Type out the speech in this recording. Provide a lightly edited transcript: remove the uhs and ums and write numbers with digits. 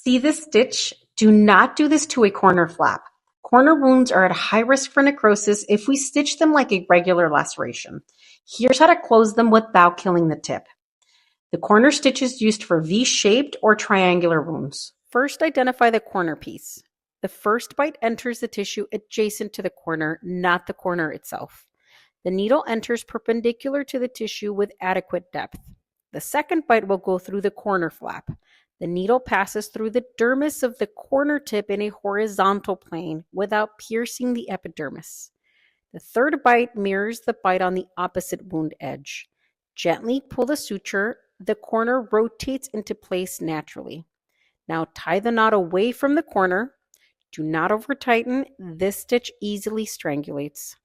See this stitch? Do not do this to a corner flap. Corner wounds are at high risk for necrosis if we stitch them like a regular laceration. Here's how to close them without killing the tip. The corner stitch is used for V-shaped or triangular wounds. First, identify the corner piece. The first bite enters the tissue adjacent to the corner, not the corner itself. The needle enters perpendicular to the tissue with adequate depth. The second bite will go through the corner flap. The needle passes through the dermis of the corner tip in a horizontal plane without piercing the epidermis. The third bite mirrors the bite on the opposite wound edge. Gently pull the suture. The corner rotates into place naturally. Now tie the knot away from the corner. Do not over tighten. This stitch easily strangulates.